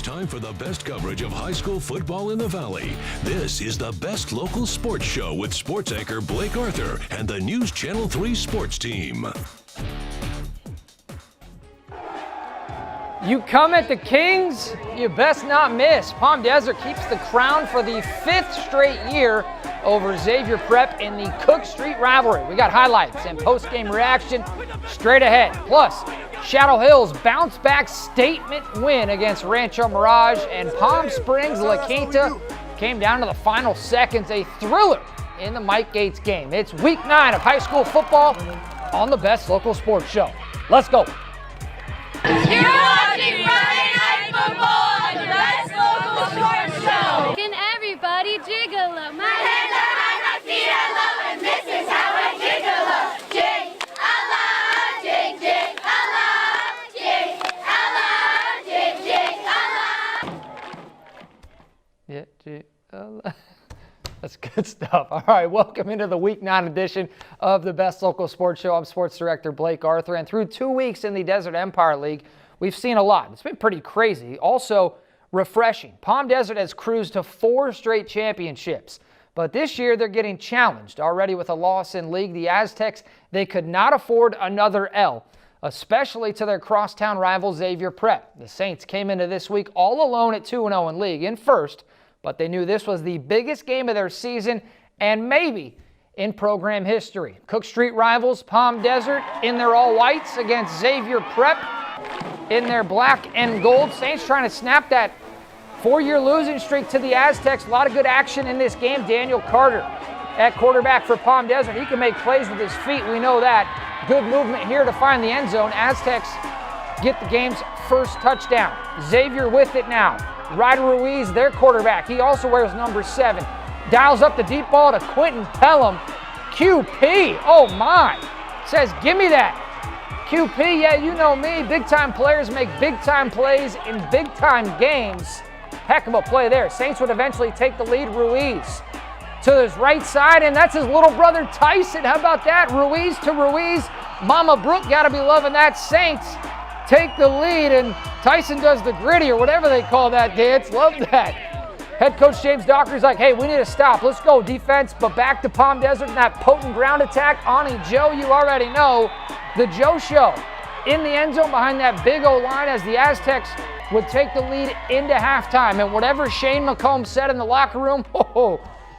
time for the best coverage of high school football in the Valley. This is the Best Local Sports Show with sports anchor Blake Arthur and the News Channel 3 sports team. You come at the Kings, you best not miss. Palm Desert keeps the crown for the 5th straight year over Xavier Prep in the Cook Street rivalry. We got highlights and post-game reaction straight ahead. Plus, Shadow Hills bounce-back statement win against Rancho Mirage, and Palm Springs La Quinta came down to the final seconds, a thriller in the Mike Gates game. It's week 9 of high school football on the Best Local Sports Show. Let's go. You're watching Friday Night Football on the Best Local Sports Show. Can everybody jiggle up? My hands are high, my feet are low, and this is how I jiggle up. Jig, Allah, jig, jig, Allah, jig, Allah, jig, Allah. That's good stuff. All right, welcome into the Week 9 edition of the Best Local Sports Show. I'm Sports Director Blake Arthur, and through 2 weeks in the Desert Empire League, we've seen a lot. It's been pretty crazy. Also refreshing. Palm Desert has cruised to 4 straight championships, but this year they're getting challenged. Already with a loss in league, the Aztecs, they could not afford another L, especially to their crosstown rival Xavier Prep. The Saints came into this week all alone at 2-0 in league in first, but they knew this was the biggest game of their season and maybe in program history. Cook Street rivals Palm Desert in their all-whites against Xavier Prep in their black and gold. Saints trying to snap that 4-year losing streak to the Aztecs. A lot of good action in this game. Daniel Carter at quarterback for Palm Desert. He can make plays with his feet. We know that. Good movement here to find the end zone. Aztecs get the game's first touchdown. Xavier with it now. Ryder Ruiz, their quarterback. He also wears number 7. Dials up the deep ball to Quinta Pelham. QP, oh my. Says, give me that. QP, yeah, you know me. Big-time players make big-time plays in big-time games. Heck of a play there. Saints would eventually take the lead. Ruiz to his right side, and that's his little brother Tyson. How about that? Ruiz to Ruiz. Mama Brooke got to be loving that. Saints take the lead, and Tyson does the gritty or whatever they call that dance. Love that. Head coach James Docker's like, hey, we need to stop. Let's go defense, but back to Palm Desert and that potent ground attack. Ani Joe, you already know. The Joe Show in the end zone behind that big O-line as the Aztecs would take the lead into halftime. And whatever Shane McComb said in the locker room,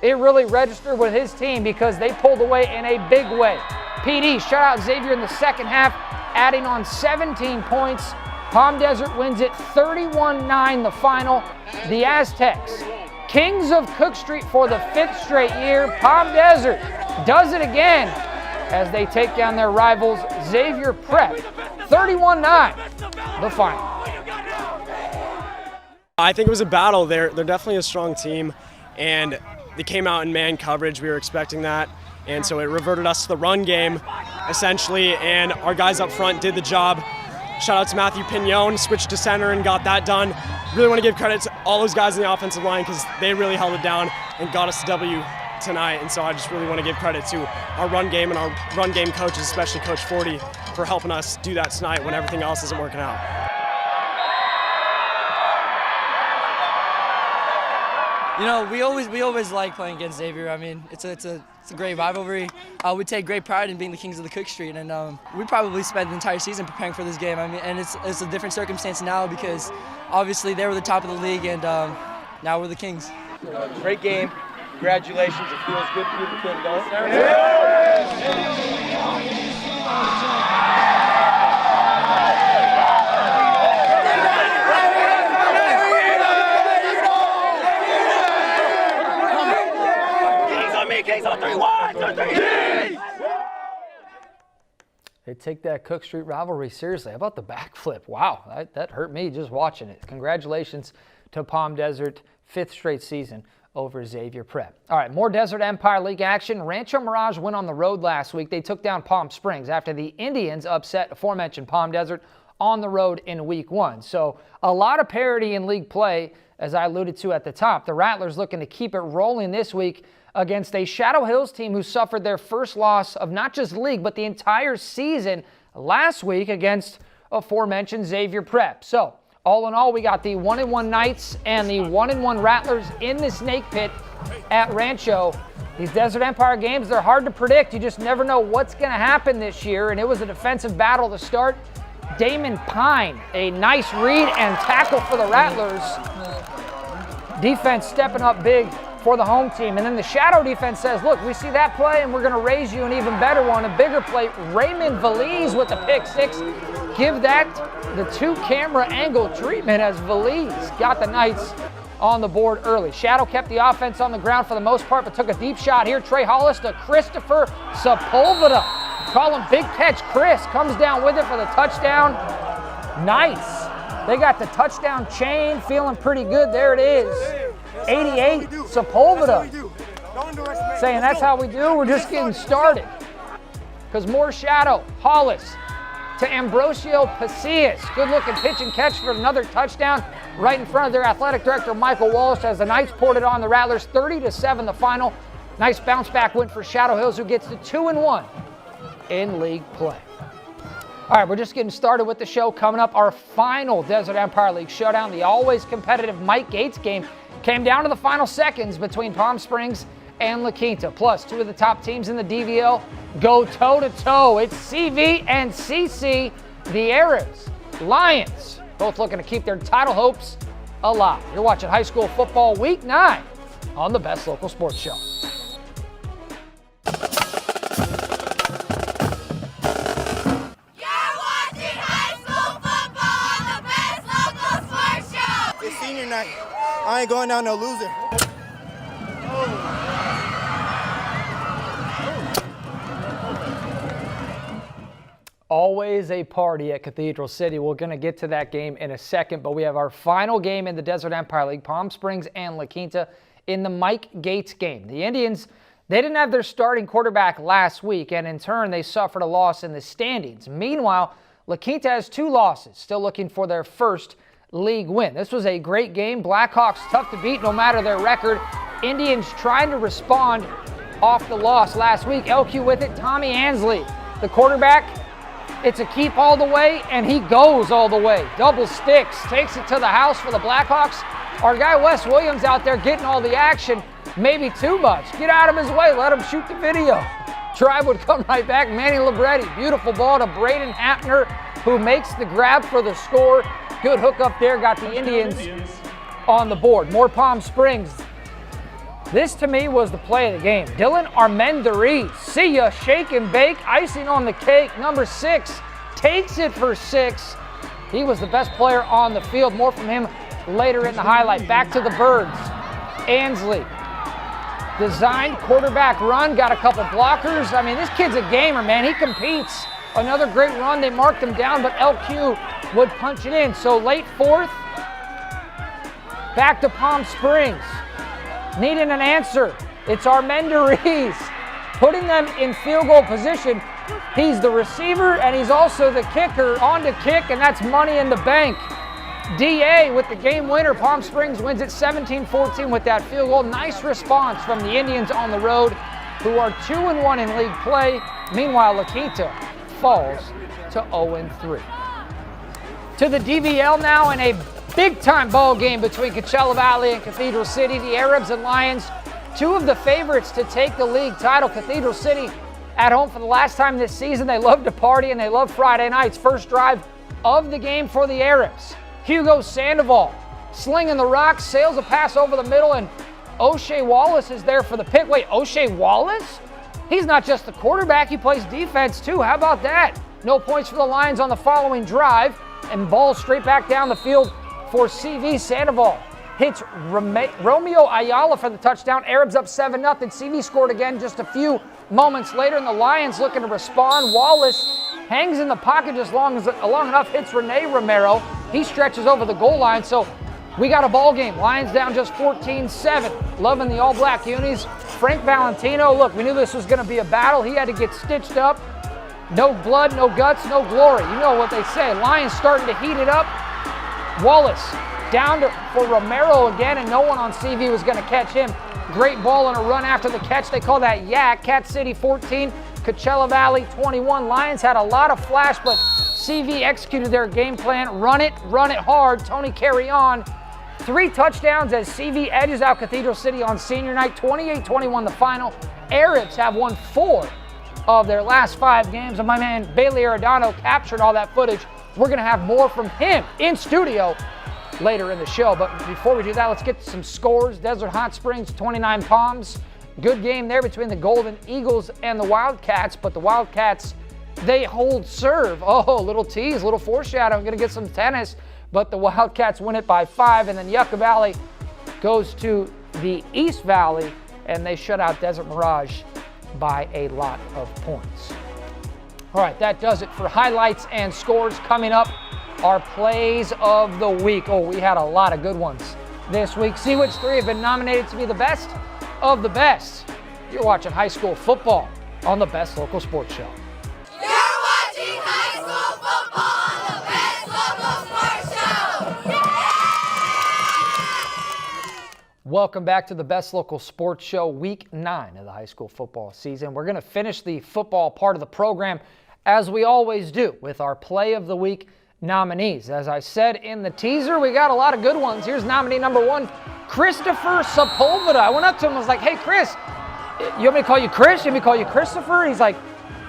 it really registered with his team because they pulled away in a big way. PD shut out Xavier in the second half, adding on 17 points. Palm Desert wins it 31-9 the final. The Aztecs, kings of Cook Street for the 5th straight year. Palm Desert does it again as they take down their rivals Xavier Prep 31-9 the final. I think it was a battle. They're definitely a strong team, and they came out in man coverage. We were expecting that, and so it reverted us to the run game essentially, and our guys up front did the job. Shout out to Matthew Pignon, switched to center and got that done. Really want to give credit to all those guys in the offensive line because they really held it down and got us the W tonight. And so I just really want to give credit to our run game and our run game coaches, especially Coach Forty, for helping us do that tonight when everything else isn't working out. You know, we always like playing against Xavier. I mean, it's a great rivalry. We take great pride in being the kings of the Cook Street, and we probably spent the entire season preparing for this game. I mean, and it's a different circumstance now because obviously they were the top of the league, and now we're the kings. Great game. Congratulations. It feels good for you, the king, don't it? Kings on 3, 1, 2, 3. They take that Cook Street rivalry seriously. How about the backflip? Wow, that hurt me just watching it. Congratulations to Palm Desert, 5th straight season over Xavier Prep. All right, more Desert Empire League action. Rancho Mirage went on the road last week. They took down Palm Springs after the Indians upset aforementioned Palm Desert on the road in week 1. So a lot of parity in league play, as I alluded to at the top. The Rattlers looking to keep it rolling this week against a Shadow Hills team who suffered their first loss of not just league, but the entire season last week against aforementioned Xavier Prep. So All in all, we got the 1-1 Knights and the 1-1 Rattlers in the Snake Pit at Rancho. These Desert Empire games, they're hard to predict. You just never know what's going to happen this year, and it was a defensive battle to start. Damon Pine, a nice read and tackle for the Rattlers. Defense stepping up big for the home team. And then the shadow defense says, look, we see that play and we're going to raise you an even better one, a bigger play. Raymond Valise with the pick six. Give that the 2-camera angle treatment as Valise got the Knights on the board early. Shadow kept the offense on the ground for the most part, but took a deep shot here. Trey Hollis to Christopher Sepulveda. Call him big catch. Chris comes down with it for the touchdown. Knights. They got the touchdown chain, feeling pretty good. There it is. 88, Sepulveda. Saying that's how we do. We're just getting started. Because more shadow. Hollis to Ambrosio Pasillas. Good looking pitch and catch for another touchdown right in front of their athletic director, Michael Walsh, as the Knights poured it on the Rattlers. 30-7 the final. Nice bounce back win for Shadow Hills, who gets to 2-1 in league play. All right, we're just getting started with the show. Coming up, our final Desert Empire League showdown. The always competitive Mike Gates game came down to the final seconds between Palm Springs and La Quinta. Plus, two of the top teams in the DVL go toe-to-toe. It's CV and CC, the Arabs, Lions, both looking to keep their title hopes alive. You're watching high school football week 9 on the Best Local Sports Show. Night. I ain't going down no loser. Always a party at Cathedral City. We're going to get to that game in a second, but we have our final game in the Desert Empire League, Palm Springs and La Quinta, in the Mike Gates game. The Indians, they didn't have their starting quarterback last week, and in turn, they suffered a loss in the standings. Meanwhile, La Quinta has 2 losses, still looking for their first league win. This was a great game. Blackhawks tough to beat no matter their record. Indians trying to respond off the loss last week. LQ with it. Tommy Ansley, the quarterback. It's a keep all the way, and he goes all the way. Double sticks, takes it to the house for the Blackhawks. Our guy Wes Williams out there getting all the action. Maybe too much. Get out of his way. Let him shoot the video. Tribe would come right back. Manny Libretti. Beautiful ball to Braden Hapner, who makes the grab for the score. Good hook up there, got the Indians on the board. More Palm Springs. This, to me, was the play of the game. Dylan Armendariz, see ya, shake and bake, icing on the cake. Number 6, takes it for 6. He was the best player on the field. More from him later in the highlight. Back to the Birds. Ansley, designed quarterback run, got a couple blockers. I mean, this kid's a gamer, man. He competes. Another great run. They marked him down, but LQ would punch it in. So late 4th, back to Palm Springs. Needing an answer. It's Armendariz, putting them in field goal position. He's the receiver, and he's also the kicker on to kick, and that's money in the bank. DA with the game winner. Palm Springs wins it 17-14 with that field goal. Nice response from the Indians on the road, who are 2-1 in league play. Meanwhile, La Quinta falls to 0-3. To the DVL now in a big-time ball game between Coachella Valley and Cathedral City. The Arabs and Lions, 2 of the favorites to take the league title. Cathedral City at home for the last time this season. They love to party and they love Friday nights. First drive of the game for the Arabs. Hugo Sandoval slinging the rock, sails a pass over the middle, and O'Shea Wallace is there for the pick. Wait, O'Shea Wallace? He's not just the quarterback, he plays defense too. How about that? No points for the Lions on the following drive, and ball straight back down the field for CV. Sandoval hits Romeo Ayala for the touchdown. Arabs up 7-0. CV scored again just a few moments later, and the Lions looking to respond. Wallace hangs in the pocket just long enough, hits Rene Romero. He stretches over the goal line, so we got a ball game. Lions down just 14-7. Loving the all-black unis. Frank Valentino, look, we knew this was going to be a battle. He had to get stitched up. No blood, no guts, no glory. You know what they say. Lions starting to heat it up. Wallace down for Romero again, and no one on CV was going to catch him. Great ball and a run after the catch. They call that yak. Cat City 14, Coachella Valley 21. Lions had a lot of flash, but CV executed their game plan. Run it hard. Tony, carry on. 3 touchdowns as CV edges out Cathedral City on senior night. 28-21 the final. Arabs have won 4 of their last 5 games, and my man Bailey Arredondo captured all that footage. We're going to have more from him in studio later in the show. But before we do that, let's get to some scores. Desert Hot Springs, 29 Palms. Good game there between the Golden Eagles and the Wildcats, but the Wildcats, they hold serve. Oh, little tease, little foreshadowing. Going to get some tennis, but the Wildcats win it by 5, and then Yucca Valley goes to the East Valley, and they shut out Desert Mirage by a lot of points. All right, that does it for highlights and scores. Coming up, our plays of the week. Oh, we had a lot of good ones this week. See which 3 have been nominated to be the best of the best. You're watching high school football on the Best Local Sports Show. You're watching high school football on the Best Local Sports Show. Yeah! Welcome back to the Best Local Sports Show, Week 9 of the high school football season. We're going to finish the football part of the program, as we always do, with our Play of the Week nominees. As I said in the teaser, we got a lot of good ones. Here's nominee number 1, Christopher Sepulveda. I went up to him and was like, hey, Chris, you want me to call you Chris? You want me to call you Christopher? He's like,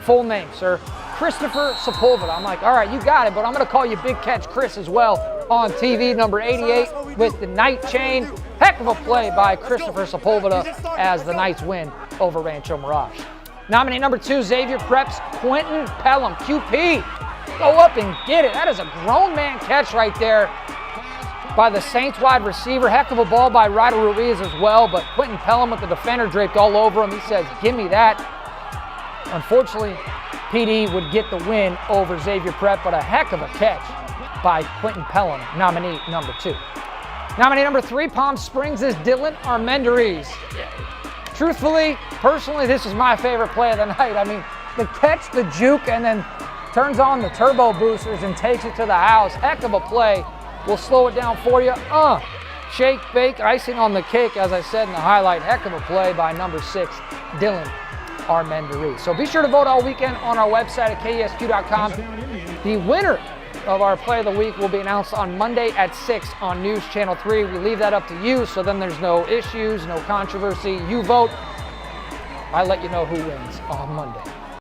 full name, sir. Christopher Sepulveda. I'm like, all right, you got it, but I'm going to call you Big Catch Chris as well on TV, number 88 with the Night Chain. Heck of a play by Christopher Sepulveda as the Knights win over Rancho Mirage. Nominee number 2, Xavier Prep's Quinta Pelham, QP. Go up and get it. That is a grown man catch right there by the Saints wide receiver. Heck of a ball by Ryder Ruiz as well, but Quinta Pelham with the defender draped all over him. He says, give me that. Unfortunately, PD would get the win over Xavier Prep, but a heck of a catch by Quinta Pelham, nominee number 2. Nominee number 3, Palm Springs, is Dylan Armendariz. Truthfully, personally, this is my favorite play of the night. I mean, the catch, the juke, and then turns on the turbo boosters and takes it to the house. Heck of a play. We'll slow it down for you. Shake, bake, icing on the cake, as I said in the highlight. Heck of a play by number 6, Dylan Armendariz. So be sure to vote all weekend on our website at kesq.com. The winner of our Play of the Week will be announced on Monday at 6 on News Channel 3. We leave that up to you, so then there's no issues, no controversy. You vote. I let you know who wins on Monday.